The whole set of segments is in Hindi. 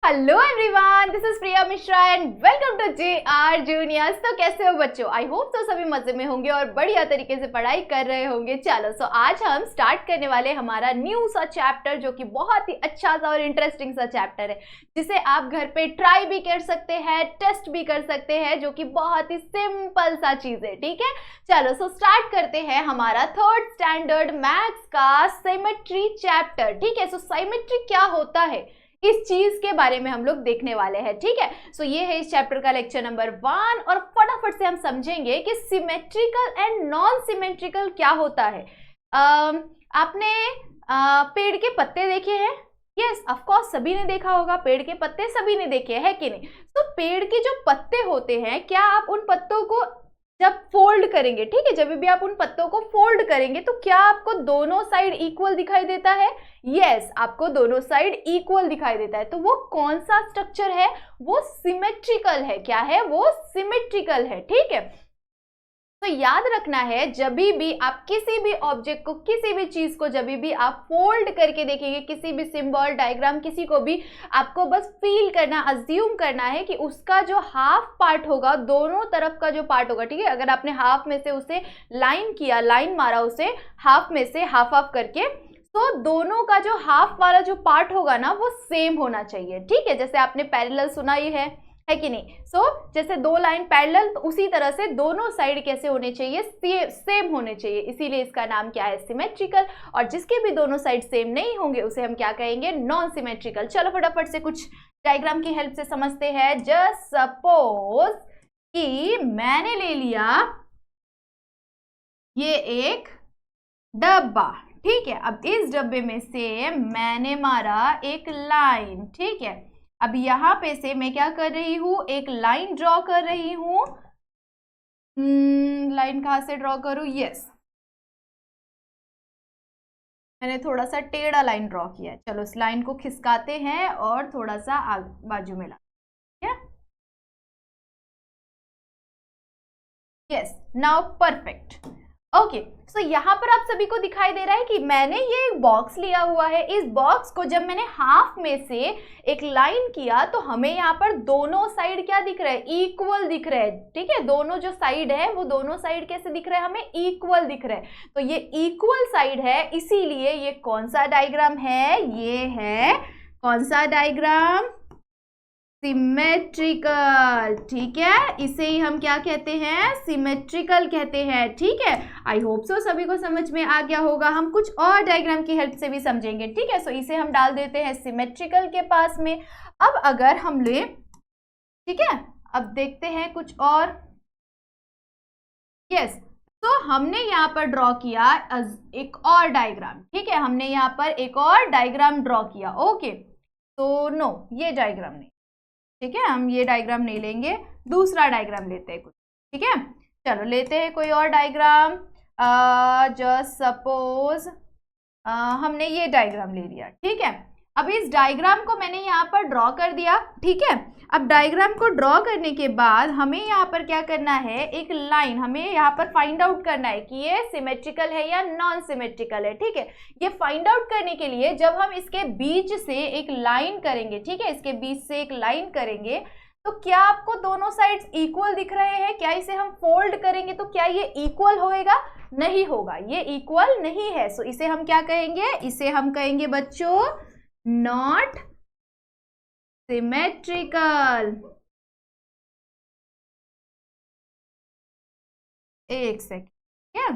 Hello everyone, this is Priya Mishra and welcome to JR juniors. तो कैसे हो बच्चों? आई होप तो सभी मजे में होंगे और बढ़िया तरीके से पढ़ाई कर रहे होंगे। चलो आज हम स्टार्ट करने वाले हमारा न्यू सा चैप्टर, जो कि बहुत ही अच्छा सा और इंटरेस्टिंग सा चैप्टर है, जिसे आप घर पे ट्राई भी कर सकते हैं, टेस्ट भी कर सकते हैं, जो कि बहुत ही सिंपल सा चीज है। ठीक है, चलो स्टार्ट करते हैं हमारा थर्ड स्टैंडर्ड मैथ्स का सिमेट्री चैप्टर। ठीक है, सिमेट्री क्या होता है, इस चीज के बारे में हम लोग देखने वाले हैं। ठीक है, ये है इस चैप्टर का लेक्चर नंबर 1 और फटाफट से हम समझेंगे कि सिमेट्रिकल एंड नॉन सिमेट्रिकल क्या होता है। आपने पेड़ के पत्ते देखे हैं? यस, ऑफ कोर्स सभी ने देखा होगा, पेड़ के पत्ते सभी ने देखे हैं, है कि नहीं? तो पेड़ के जो पत्ते होते हैं, क्या आप उन पत्तों को जब फोल्ड करेंगे, ठीक है, जब भी आप उन पत्तों को फोल्ड करेंगे तो क्या आपको दोनों साइड इक्वल दिखाई देता है? यस, आपको दोनों साइड इक्वल दिखाई देता है। तो वो कौन सा स्ट्रक्चर है? वो सिमेट्रिकल है। क्या है वो? सिमेट्रिकल है। ठीक है, तो याद रखना है, जब भी आप किसी भी ऑब्जेक्ट को, किसी भी चीज को जब भी आप फोल्ड करके देखेंगे, किसी भी सिंबल, डायग्राम, किसी को भी, आपको बस फील करना, अज्यूम करना है कि उसका जो हाफ पार्ट होगा, दोनों तरफ का जो पार्ट होगा, ठीक है, अगर आपने हाफ में से उसे लाइन किया, लाइन मारा उसे हाफ में से, हाफ हाफ करके, तो दोनों का जो हाफ वाला जो पार्ट होगा ना, वो सेम होना चाहिए। ठीक है, जैसे आपने पैरेलल सुना ही है कि नहीं? जैसे दो लाइन पैरेलल, तो उसी तरह से दोनों साइड कैसे होने चाहिए? सेम होने चाहिए। इसीलिए इसका नाम क्या है? सिमेट्रिकल। और जिसके भी दोनों साइड सेम नहीं होंगे उसे हम क्या कहेंगे? Non symmetrical. चलो फटाफट से कुछ डायग्राम की हेल्प से समझते हैं। जस्ट सपोज कि मैंने ले लिया ये एक डब्बा, ठीक है, अब इस डब्बे में से मैंने मारा एक लाइन। ठीक है, अब यहां पे से मैं क्या कर रही हूं? एक लाइन ड्रॉ कर रही हूं। लाइन कहां से ड्रॉ करूं? यस, मैंने थोड़ा सा टेढ़ा लाइन ड्रॉ किया है। चलो इस लाइन को खिसकाते हैं और थोड़ा सा बाजू में ला। Yes, now perfect. Okay, so यहाँ पर आप सभी को दिखाई दे रहा है कि मैंने ये एक बॉक्स लिया हुआ है। इस बॉक्स को जब मैंने हाफ में से एक लाइन किया तो हमें यहाँ पर दोनों साइड क्या दिख रहा है? इक्वल दिख रहा है। ठीक है, दोनों जो साइड है वो दोनों साइड कैसे दिख रहा है? हमें इक्वल दिख रहा है। तो ये इक्वल साइड है, इसीलिए ये कौन सा डायग्राम है? ये है कौन सा डायग्राम? सिमेट्रिकल। ठीक है, इसे ही हम क्या कहते हैं? सिमेट्रिकल कहते हैं। ठीक है, आई होप सो सभी को समझ में आ गया होगा। हम कुछ और डायग्राम की हेल्प से भी समझेंगे। ठीक है, सो इसे हम डाल देते हैं सिमेट्रिकल के पास में। अब अगर हम ले, ठीक है, अब देखते हैं कुछ और। यस, तो हमने यहाँ पर ड्रॉ किया एक और डायग्राम। ठीक है, हमने यहाँ पर एक और डायग्राम ड्रॉ किया। ओके, तो नो, ये डायग्राम नहीं। ठीक है, हम ये डायग्राम नहीं लेंगे, दूसरा डायग्राम लेते हैं कुछ। ठीक है, चलो लेते हैं कोई और डायग्राम। जस्ट सपोज हमने ये डायग्राम ले लिया। ठीक है, अब इस डायग्राम को मैंने यहाँ पर ड्रॉ कर दिया। ठीक है, अब डायग्राम को ड्रॉ करने के बाद हमें यहाँ पर क्या करना है? एक लाइन, हमें यहाँ पर फाइंड आउट करना है कि ये सिमेट्रिकल है या नॉन सिमेट्रिकल है। ठीक है, ये फाइंड आउट करने के लिए जब हम इसके बीच से एक लाइन करेंगे, ठीक है, इसके बीच से एक लाइन करेंगे, तो क्या आपको दोनों साइड्स इक्वल दिख रहे हैं? क्या इसे हम फोल्ड करेंगे तो क्या ये इक्वल होएगा? नहीं होगा, ये इक्वल नहीं है। सो इसे हम क्या कहेंगे? इसे हम कहेंगे बच्चों नॉट सिमेट्रिकल। एक सेकेंड, क्या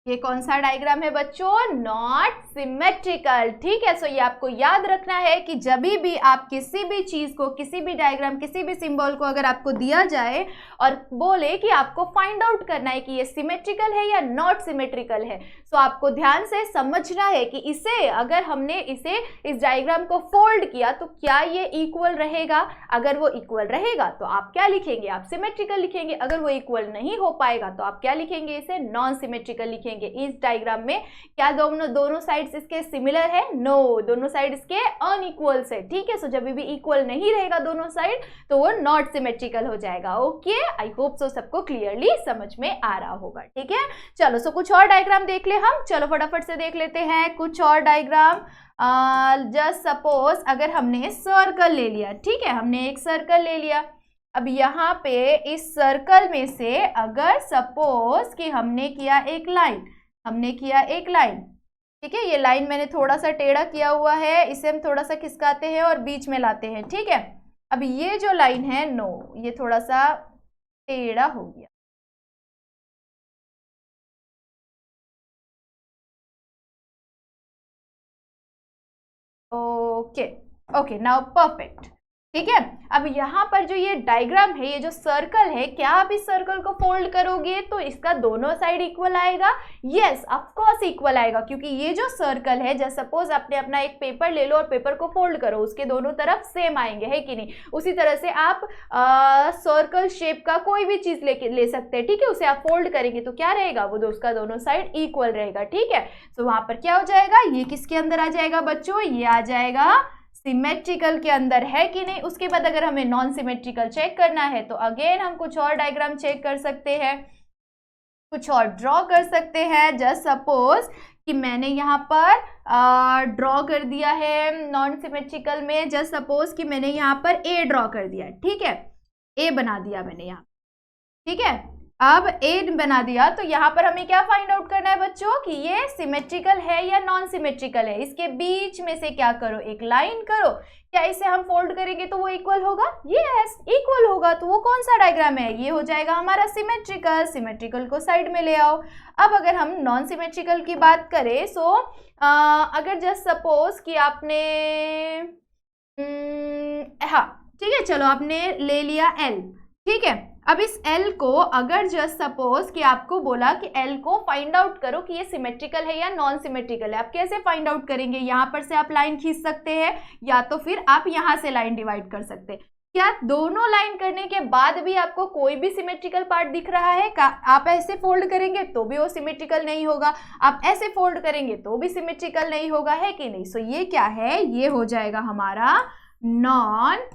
ये कौन सा डायग्राम है बच्चों? Not symmetrical. ठीक है, सो ये आपको याद रखना है कि जब भी आप किसी भी चीज को, किसी भी डायग्राम, किसी भी सिंबल को अगर आपको दिया जाए और बोले कि आपको फाइंड आउट करना है कि ये सिमेट्रिकल है या नॉट सिमेट्रिकल है, सो आपको ध्यान से समझना है कि इसे, अगर हमने इसे, इस डायग्राम को फोल्ड किया तो क्या ये इक्वल रहेगा? अगर वो इक्वल रहेगा तो आप क्या लिखेंगे? आप सिमेट्रिकल लिखेंगे। अगर वो इक्वल नहीं हो पाएगा तो आप क्या लिखेंगे? इसे नॉन सिमेट्रिकल लिखेंगे। इस डायग्राम में क्या दोनों साइड्स इसके सिमिलर है? नो, दोनों साइड इसके अनइक्वल है। ठीक है, सो जब भी इक्वल नहीं रहेगा दोनों साइड तो वो नॉट सिमेट्रिकल हो जाएगा। ओके, आई होप सो सबको क्लियरली समझ में आ रहा होगा। ठीक है, चलो सो कुछ और डायग्राम देख ले हम? चलो फटाफट से देख लेते हैं कुछ और डायग्राम। जस्ट सपोज अगर हमने सर्कल ले लिया, ठीक है, हमने एक सर्कल ले लिया। अब यहाँ पे इस सर्कल में से अगर सपोज कि हमने किया एक लाइन, ठीक है, ये लाइन मैंने थोड़ा सा टेढ़ा किया हुआ है, इसे हम थोड़ा सा खिसकाते हैं और बीच में लाते हैं, ठीक है। अब ये जो लाइन है, नो, ये थोड़ा सा टेढ़ा हो गया। ओके, नाउ परफेक्ट, ठीक है। अब यहाँ पर जो ये डायग्राम है, ये जो सर्कल है, क्या आप इस सर्कल को फोल्ड करोगे तो इसका दोनों साइड इक्वल आएगा? यस, ऑफ कोर्स इक्वल आएगा, क्योंकि ये जो सर्कल है, जैसे सपोज आपने अपना एक पेपर ले लो और पेपर को फोल्ड करो, उसके दोनों तरफ सेम आएंगे, है कि नहीं? उसी तरह से आप सर्कल शेप का कोई भी चीज ले सकते हैं, ठीक है, उसे आप फोल्ड करेंगे तो क्या रहेगा? वो उसका दोनों साइड इक्वल रहेगा, ठीक है। तो वहां पर क्या हो जाएगा? ये किसके अंदर आ जाएगा बच्चों? ये आ जाएगा सिमेट्रिकल के अंदर, है कि नहीं? उसके बाद अगर हमें नॉन सिमेट्रिकल चेक करना है तो अगेन हम कुछ और डायग्राम चेक कर सकते हैं, कुछ और ड्रॉ कर सकते हैं। जस्ट सपोज कि मैंने यहाँ पर ड्रॉ कर दिया है नॉन सिमेट्रिकल में, जस्ट सपोज कि मैंने यहाँ पर ए ड्रॉ कर दिया, ठीक है, ए बना दिया मैंने यहाँ, ठीक है। अब ए बना दिया तो यहाँ पर हमें क्या फाइंड आउट करना है बच्चों कि ये सिमेट्रिकल है या नॉन सिमेट्रिकल है। इसके बीच में से क्या करो? एक लाइन करो। क्या इसे हम फोल्ड करेंगे तो वो इक्वल होगा? यस, इक्वल होगा। तो वो कौन सा डायग्राम है? ये हो जाएगा हमारा सिमेट्रिकल। सिमेट्रिकल को साइड में ले आओ। अब अगर हम नॉन सिमेट्रिकल की बात करें, सो अगर जस्ट सपोज कि आपने हाँ ठीक है, चलो आपने ले लिया एल, ठीक है। अब इस L को अगर जस्ट सपोज कि आपको बोला कि L को फाइंड आउट करो कि ये सिमेट्रिकल है या नॉन सिमेट्रिकल है, आप कैसे फाइंड आउट करेंगे? यहाँ पर से आप लाइन खींच सकते हैं या तो फिर आप यहाँ से लाइन डिवाइड कर सकते हैं। क्या दोनों लाइन करने के बाद भी आपको कोई भी सिमेट्रिकल पार्ट दिख रहा है? आप ऐसे फोल्ड करेंगे तो भी वो सिमेट्रिकल नहीं होगा, आप ऐसे फोल्ड करेंगे तो भी सिमेट्रिकल नहीं होगा, है कि नहीं? सो ये क्या है? ये हो जाएगा हमारा non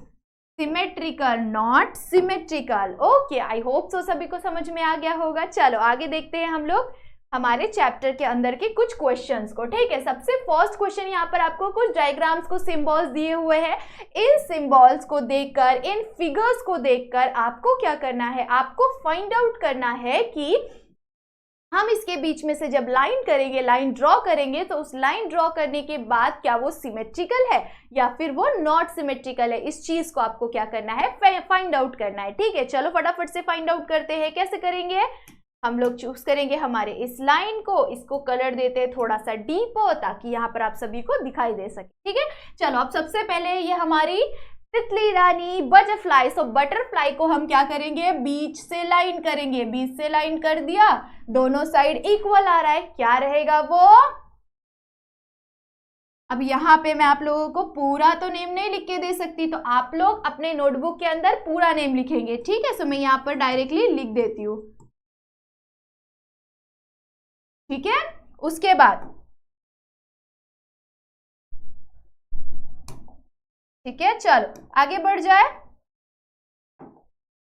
symmetrical, not symmetrical. Okay, I hope so सभी को समझ में आ गया होगा। चलो आगे देखते हैं हम लोग हमारे चैप्टर के अंदर के कुछ क्वेश्चंस को, ठीक है। सबसे फर्स्ट क्वेश्चन यहाँ पर आपको कुछ डायग्राम्स को सिंबल्स दिए हुए हैं। इन सिंबल्स को देखकर, इन फिगर्स को देखकर आपको क्या करना है? आपको फाइंड आउट करना है कि हम इसके बीच में से जब लाइन करेंगे, लाइन ड्रॉ करेंगे, तो उस लाइन ड्रॉ करने के बाद क्या वो सिमेट्रिकल है या फिर वो नॉट सिमेट्रिकल है? इस चीज को आपको क्या करना है? फाइंड आउट करना है, ठीक है। चलो फटाफट से फाइंड आउट करते हैं। कैसे करेंगे? हम लोग चूज करेंगे हमारे इस लाइन को, इसको कलर देते हैं थोड़ा सा डीप हो ताकि यहाँ पर आप सभी को दिखाई दे सके, ठीक है। चलो अब सबसे पहले ये हमारी तितली रानी बटरफ्लाई, सो बटरफ्लाई को हम क्या करेंगे? बीच से लाइन करेंगे। बीच से लाइन कर दिया, दोनों साइड इक्वल आ रहा है, क्या रहेगा वो? अब यहाँ पे मैं आप लोगों को पूरा तो नेम नहीं लिख के दे सकती, तो आप लोग अपने नोटबुक के अंदर पूरा नेम लिखेंगे, ठीक है। सो मैं यहाँ पर डायरेक्टली लिख देती हूँ, ठीक है। उसके बाद ठीक है, चलो आगे बढ़ जाए।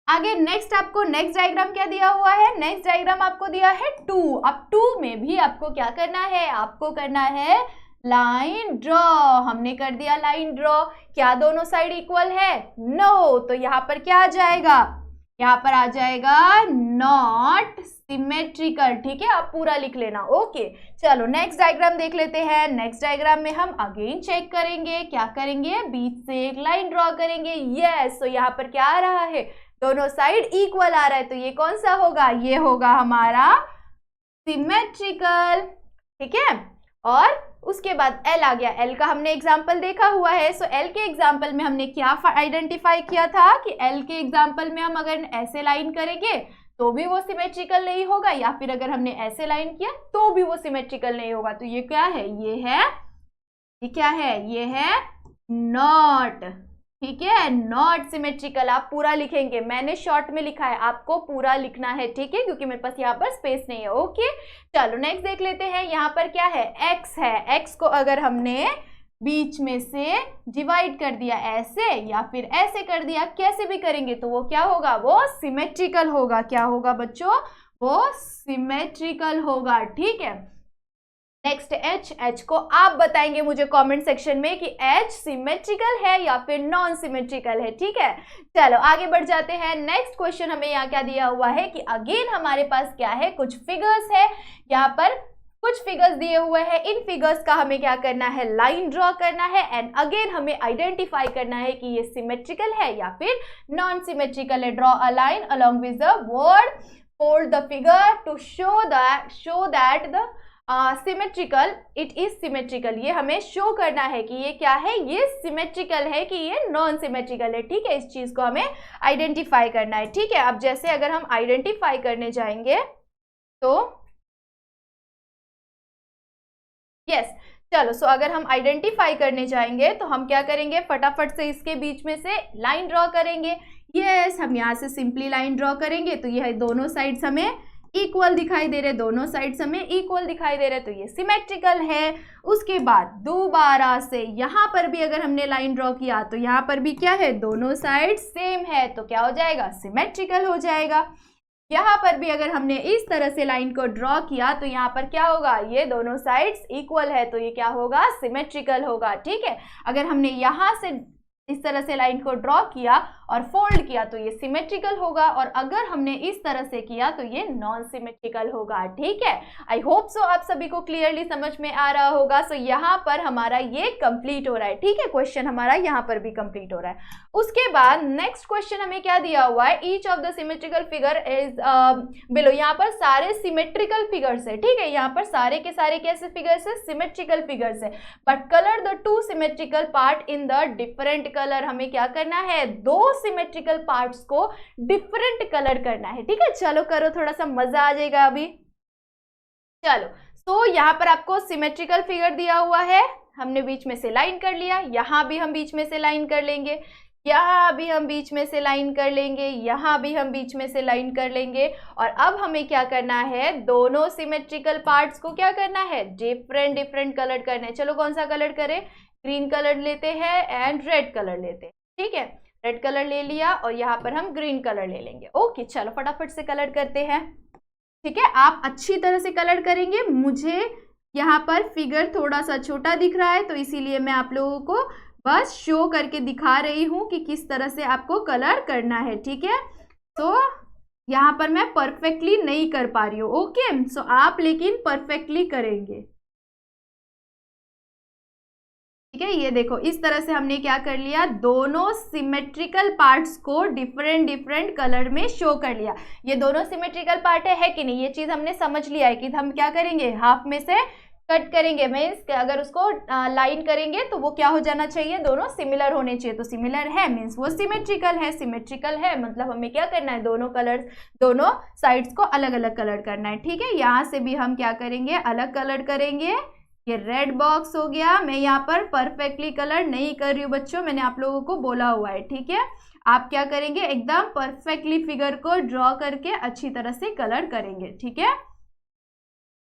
आगे नेक्स्ट आपको नेक्स्ट डायग्राम क्या दिया हुआ है? नेक्स्ट डायग्राम आपको दिया है 2। अब 2 में भी आपको क्या करना है? आपको करना है लाइन ड्रॉ। हमने कर दिया लाइन ड्रॉ। क्या दोनों साइड इक्वल है? नो। तो यहाँ पर क्या आ जाएगा? यहाँ पर आ जाएगा नॉट सिमेट्रिकल, ठीक है। आप पूरा लिख लेना, ओके। चलो नेक्स्ट डायग्राम देख लेते हैं। नेक्स्ट डायग्राम में हम अगेन चेक करेंगे, क्या करेंगे? बीच से एक लाइन ड्रॉ करेंगे। यस, तो यहाँ पर क्या आ रहा है? दोनों साइड इक्वल आ रहा है, तो ये कौन सा होगा? ये होगा हमारा सिमेट्रिकल, ठीक है। और उसके बाद एल आ गया। एल का हमने एग्जाम्पल देखा हुआ है। सो एल के एग्जाम्पल में हमने क्या आइडेंटिफाई किया था कि एल के एग्जाम्पल में हम अगर ऐसे लाइन करेंगे तो भी वो सिमेट्रिकल नहीं होगा, या फिर अगर हमने ऐसे लाइन किया तो भी वो सिमेट्रिकल नहीं होगा। तो ये क्या है? ये क्या है? ये है नॉट, ठीक है, नॉट सिमेट्रिकल। आप पूरा लिखेंगे, मैंने शॉर्ट में लिखा है, आपको पूरा लिखना है, ठीक है, क्योंकि मेरे पास यहाँ पर स्पेस नहीं है। ओके, चलो नेक्स्ट देख लेते हैं। यहाँ पर क्या है? एक्स है। एक्स को अगर हमने बीच में से डिवाइड कर दिया ऐसे या फिर ऐसे कर दिया, कैसे भी करेंगे तो वो क्या होगा? वो सिमेट्रिकल होगा। क्या होगा बच्चों? वो सिमेट्रिकल होगा, ठीक है। नेक्स्ट एच को आप बताएंगे मुझे कमेंट सेक्शन में कि एच सिमेट्रिकल है या फिर नॉन सिमेट्रिकल है, ठीक है। चलो आगे बढ़ जाते हैं। नेक्स्ट क्वेश्चन हमें यहाँ क्या दिया हुआ है कि अगेन हमारे पास क्या है, कुछ फिगर्स है, यहाँ पर कुछ फिगर्स दिए हुए हैं। इन फिगर्स का हमें क्या करना है, लाइन ड्रॉ करना है एंड अगेन हमें आइडेंटिफाई करना है कि ये सिमेट्रिकल है या फिर नॉन सिमेट्रिकल है। Draw a line along with the word, fold the figure to show that the symmetrical, it is symmetrical. ये हमें शो करना है कि ये क्या है, ये सिमेट्रिकल है कि ये नॉन सिमेट्रिकल है, ठीक है। इस चीज को हमें आइडेंटिफाई करना है, ठीक है। अब जैसे अगर हम आइडेंटिफाई करने जाएंगे तो यस चलो, सो अगर हम आइडेंटिफाई करने जाएंगे तो हम क्या करेंगे, फटाफट से इसके बीच में से लाइन ड्रॉ करेंगे। यस हम यहाँ से सिंपली लाइन ड्रॉ करेंगे तो यह दोनों साइड्स हमें इक्वल दिखाई दे रहे, दोनों साइड्स हमें इक्वल दिखाई दे रहे, तो ये सिमेट्रिकल है। उसके बाद दोबारा से यहाँ पर भी अगर हमने लाइन ड्रॉ किया तो यहाँ पर भी क्या है, दोनों साइड सेम है, तो क्या हो जाएगा, सिमेट्रिकल हो जाएगा। यहाँ पर भी अगर हमने इस तरह से लाइन को ड्रॉ किया तो यहाँ पर क्या होगा, ये दोनों साइड्स इक्वल है, तो ये क्या होगा, सिमेट्रिकल होगा, ठीक है। अगर हमने यहाँ से इस तरह से लाइन को ड्रॉ किया और फोल्ड किया तो ये सिमेट्रिकल होगा, और अगर हमने इस तरह से किया तो ये नॉन सिमेट्रिकल होगा, ठीक है। आई होप सो आप सभी को क्लियरली समझ में आ रहा होगा। सो यहाँ पर हमारा ये कंप्लीट हो रहा है, ठीक है। क्वेश्चन हमारा यहाँ पर भी कंप्लीट हो रहा है। उसके बाद नेक्स्ट क्वेश्चन हमें क्या दिया हुआ है, each of the symmetrical figure is below. यहाँ पर सारे सिमेट्रिकल फिगर्स है, ठीक है। यहाँ पर सारे के सारे कैसे फिगर्स है, सिमेट्रिकल फिगर्स है, but colour the two symmetrical part in the different colour. हमें क्या करना है, दो सिमेट्रिकल पार्ट्स को डिफरेंट कलर करना है, ठीक है। चलो करो, थोड़ा सा मजा आ जाएगा अभी। चलो तो यहाँ पर आपको सिमेट्रिकल फिगर दिया हुआ है, हमने बीच में से लाइन कर लिया, यहाँ भी हम बीच में से लाइन कर लेंगे, यहाँ भी हम बीच में से लाइन कर लेंगे, यहाँ भी हम बीच में से लाइन कर लेंगे। और अब हमें क्या करना है, दोनों सिमेट्रिकल पार्ट्स को क्या करना है, डिफरेंट कलर करना है। चलो कौन सा कलर करें, ग्रीन कलर लेते हैं एंड रेड कलर लेते हैं, ठीक है। रेड कलर ले लिया और यहाँ पर हम ग्रीन कलर ले लेंगे। ओके चलो फटाफट से कलर करते हैं, ठीक है। आप अच्छी तरह से कलर करेंगे। मुझे यहाँ पर फिगर थोड़ा सा छोटा दिख रहा है तो इसीलिए मैं आप लोगों को बस शो करके दिखा रही हूँ कि किस तरह से आपको कलर करना है, ठीक है। तो यहाँ पर मैं परफेक्टली नहीं कर पा रही हूँ, ओके। सो आप लेकिन परफेक्टली करेंगे, ठीक है। ये देखो इस तरह से हमने क्या कर लिया, दोनों सिमेट्रिकल पार्ट्स को डिफरेंट कलर में शो कर लिया। ये दोनों सिमेट्रिकल पार्ट है कि नहीं, ये चीज हमने समझ लिया है कि हम क्या करेंगे, हाफ में से कट करेंगे, मीन्स अगर उसको लाइन करेंगे तो वो क्या हो जाना चाहिए, दोनों सिमिलर होने चाहिए। तो सिमिलर है मीन्स वो सिमेट्रिकल है, सिमेट्रिकल है मतलब हमें क्या करना है, दोनों कलर्स, दोनों साइड्स को अलग अलग कलर करना है, ठीक है। यहाँ से भी हम क्या करेंगे, अलग कलर करेंगे। ये रेड बॉक्स हो गया। मैं यहाँ पर परफेक्टली कलर नहीं कर रही हूँ बच्चों, मैंने आप लोगों को बोला हुआ है, ठीक है। आप क्या करेंगे, एकदम परफेक्टली फिगर को ड्रॉ करके अच्छी तरह से कलर करेंगे, ठीक है।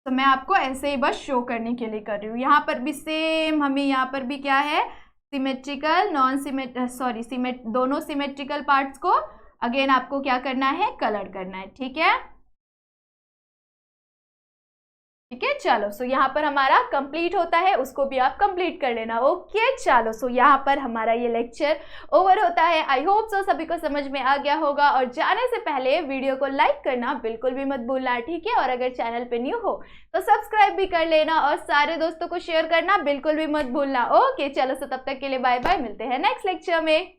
तो मैं आपको ऐसे ही बस शो करने के लिए कर रही हूँ। यहाँ पर भी सेम, हमें यहाँ पर भी क्या है, सिमेट्रिकल नॉन सिमेट दोनों सिमेट्रिकल पार्ट्स को अगेन आपको क्या करना है, कलर करना है, ठीक है, ठीक है। चलो सो यहाँ पर हमारा कंप्लीट होता है, उसको भी आप कंप्लीट कर लेना, ओके। चलो सो यहाँ पर हमारा ये लेक्चर ओवर होता है। आई होप सो सभी को समझ में आ गया होगा। और जाने से पहले वीडियो को लाइक करना बिल्कुल भी मत भूलना, ठीक है। और अगर चैनल पे न्यू हो तो सब्सक्राइब भी कर लेना और सारे दोस्तों को शेयर करना बिल्कुल भी मत भूलना, ओके। चलो सो तब तक के लिए बाय बाय, मिलते हैं नेक्स्ट लेक्चर में।